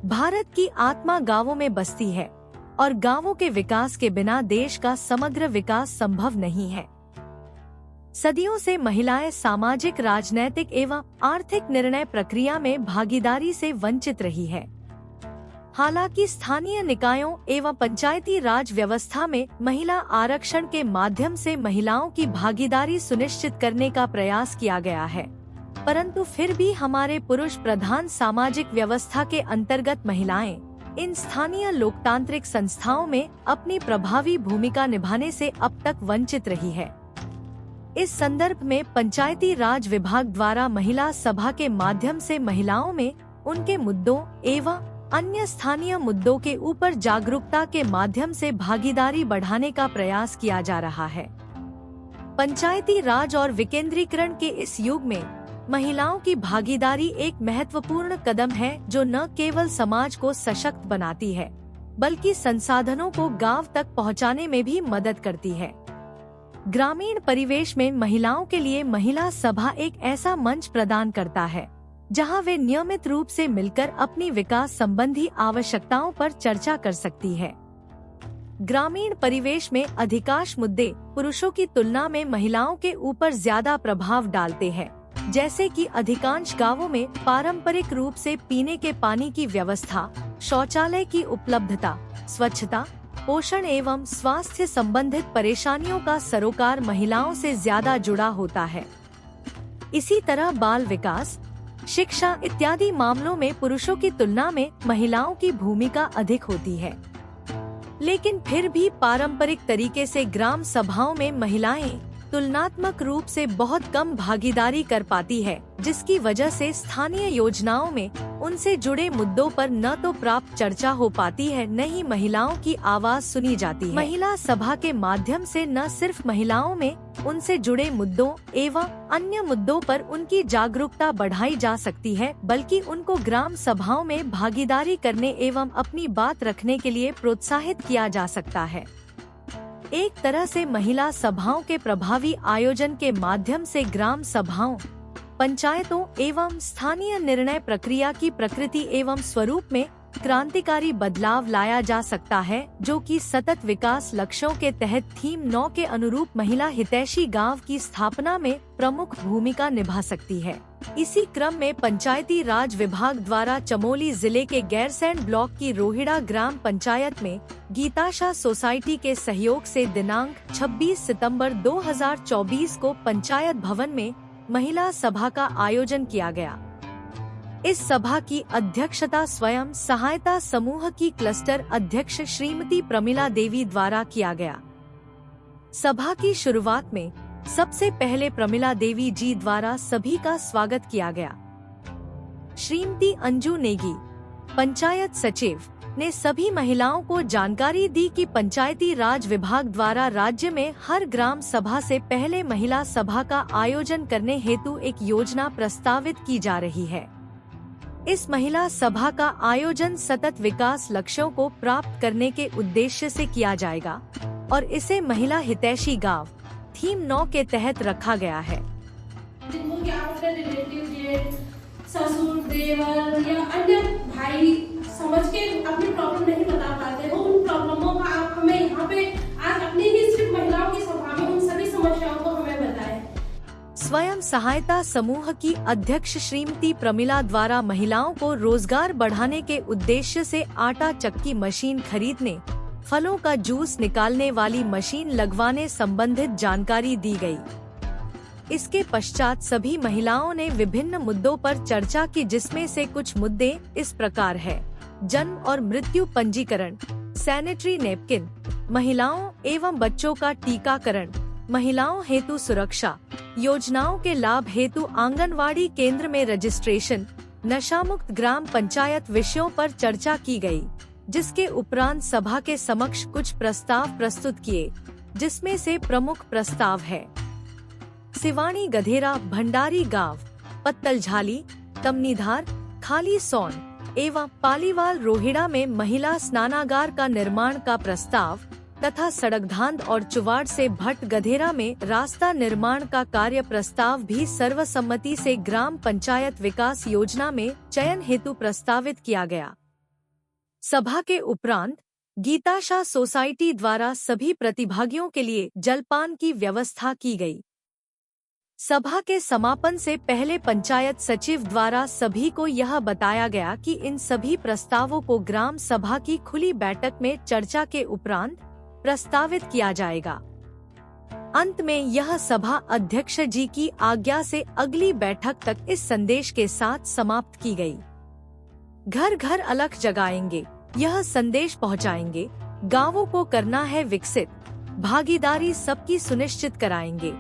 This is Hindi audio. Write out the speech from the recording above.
भारत की आत्मा गांवों में बसती है और गांवों के विकास के बिना देश का समग्र विकास संभव नहीं है। सदियों से महिलाएं सामाजिक, राजनैतिक एवं आर्थिक निर्णय प्रक्रिया में भागीदारी से वंचित रही है। हालांकि स्थानीय निकायों एवं पंचायती राज व्यवस्था में महिला आरक्षण के माध्यम से महिलाओं की भागीदारी सुनिश्चित करने का प्रयास किया गया है, परंतु फिर भी हमारे पुरुष प्रधान सामाजिक व्यवस्था के अंतर्गत महिलाएं इन स्थानीय लोकतांत्रिक संस्थाओं में अपनी प्रभावी भूमिका निभाने से अब तक वंचित रही है। इस संदर्भ में पंचायती राज विभाग द्वारा महिला सभा के माध्यम से महिलाओं में उनके मुद्दों एवं अन्य स्थानीय मुद्दों के ऊपर जागरूकता के माध्यम से भागीदारी बढ़ाने का प्रयास किया जा रहा है। पंचायती राज और विकेंद्रीकरण के इस युग में महिलाओं की भागीदारी एक महत्वपूर्ण कदम है, जो न केवल समाज को सशक्त बनाती है बल्कि संसाधनों को गांव तक पहुंचाने में भी मदद करती है। ग्रामीण परिवेश में महिलाओं के लिए महिला सभा एक ऐसा मंच प्रदान करता है जहां वे नियमित रूप से मिलकर अपनी विकास संबंधी आवश्यकताओं पर चर्चा कर सकती है। ग्रामीण परिवेश में अधिकांश मुद्दे पुरुषों की तुलना में महिलाओं के ऊपर ज्यादा प्रभाव डालते हैं, जैसे कि अधिकांश गांवों में पारंपरिक रूप से पीने के पानी की व्यवस्था, शौचालय की उपलब्धता, स्वच्छता, पोषण एवं स्वास्थ्य संबंधित परेशानियों का सरोकार महिलाओं से ज्यादा जुड़ा होता है। इसी तरह बाल विकास, शिक्षा इत्यादि मामलों में पुरुषों की तुलना में महिलाओं की भूमिका अधिक होती है। लेकिन फिर भी पारंपरिक तरीके से ग्राम सभाओं में महिलाएं तुलनात्मक रूप से बहुत कम भागीदारी कर पाती है, जिसकी वजह से स्थानीय योजनाओं में उनसे जुड़े मुद्दों पर न तो प्राप्त चर्चा हो पाती है, न ही महिलाओं की आवाज सुनी जाती है। महिला सभा के माध्यम से न सिर्फ महिलाओं में उनसे जुड़े मुद्दों एवं अन्य मुद्दों पर उनकी जागरूकता बढ़ाई जा सकती है, बल्कि उनको ग्राम सभाओं में भागीदारी करने एवं अपनी बात रखने के लिए प्रोत्साहित किया जा सकता है। एक तरह से महिला सभाओं के प्रभावी आयोजन के माध्यम से ग्राम सभाओं, पंचायतों एवं स्थानीय निर्णय प्रक्रिया की प्रकृति एवं स्वरूप में क्रांतिकारी बदलाव लाया जा सकता है, जो कि सतत विकास लक्ष्यों के तहत थीम 9 के अनुरूप महिला हितैषी गांव की स्थापना में प्रमुख भूमिका निभा सकती है। इसी क्रम में पंचायती राज विभाग द्वारा चमोली जिले के गैरसैंण ब्लॉक की रोहिड़ा ग्राम पंचायत में गीताशा सोसाइटी के सहयोग से दिनांक 26 सितंबर 2024 को पंचायत भवन में महिला सभा का आयोजन किया गया। इस सभा की अध्यक्षता स्वयं सहायता समूह की क्लस्टर अध्यक्ष श्रीमती प्रमिला देवी द्वारा किया गया। सभा की शुरुआत में सबसे पहले प्रमिला देवी जी द्वारा सभी का स्वागत किया गया। श्रीमती अंजू नेगी, पंचायत सचिव, ने सभी महिलाओं को जानकारी दी कि पंचायती राज विभाग द्वारा राज्य में हर ग्राम सभा से पहले महिला सभा का आयोजन करने हेतु एक योजना प्रस्तावित की जा रही है। इस महिला सभा का आयोजन सतत विकास लक्ष्यों को प्राप्त करने के उद्देश्य से किया जाएगा और इसे महिला हितैषी गांव थीम 9 के तहत रखा गया है। ससुर, देवर या अन्य भाई समझ के अपनी प्रॉब्लम नहीं बता पाते हो, उन प्रॉब्लमों का आप हमें यहाँ पे आज अपनी ही सिर्फ महिलाओं की सभा में उन सभी समस्याओं को हमें बताएं। स्वयं सहायता समूह की अध्यक्ष श्रीमती प्रमिला द्वारा महिलाओं को रोजगार बढ़ाने के उद्देश्य से आटा चक्की मशीन खरीदने, फलों का जूस निकालने वाली मशीन लगवाने संबंधित जानकारी दी गई। इसके पश्चात सभी महिलाओं ने विभिन्न मुद्दों पर चर्चा की, जिसमें से कुछ मुद्दे इस प्रकार है: जन्म और मृत्यु पंजीकरण, सैनिटरी नैपकिन, महिलाओं एवं बच्चों का टीकाकरण, महिलाओं हेतु सुरक्षा, योजनाओं के लाभ हेतु आंगनवाड़ी केंद्र में रजिस्ट्रेशन, नशामुक्त ग्राम पंचायत विषयों पर चर्चा की गई, जिसके उपरांत सभा के समक्ष कुछ प्रस्ताव प्रस्तुत किए, जिसमें से प्रमुख प्रस्ताव है: सिवानी गधेरा भंडारी गांव, पत्तलझाली, तमनीधार, खाली सोन एवं पालीवाल रोहिड़ा में महिला स्नानागार का निर्माण का प्रस्ताव तथा सड़कधांध और चुवाड़ से भट्ट गधेरा में रास्ता निर्माण का कार्य प्रस्ताव भी सर्वसम्मति से ग्राम पंचायत विकास योजना में चयन हेतु प्रस्तावित किया गया। सभा के उपरांत गीताशा सोसाइटी द्वारा सभी प्रतिभागियों के लिए जलपान की व्यवस्था की गई। सभा के समापन से पहले पंचायत सचिव द्वारा सभी को यह बताया गया कि इन सभी प्रस्तावों को ग्राम सभा की खुली बैठक में चर्चा के उपरांत प्रस्तावित किया जाएगा। अंत में यह सभा अध्यक्ष जी की आज्ञा से अगली बैठक तक इस संदेश के साथ समाप्त की गई। घर घर अलख जगाएंगे, यह संदेश पहुंचाएंगे, गांवों को करना है विकसित, भागीदारी सबकी सुनिश्चित कराएंगे।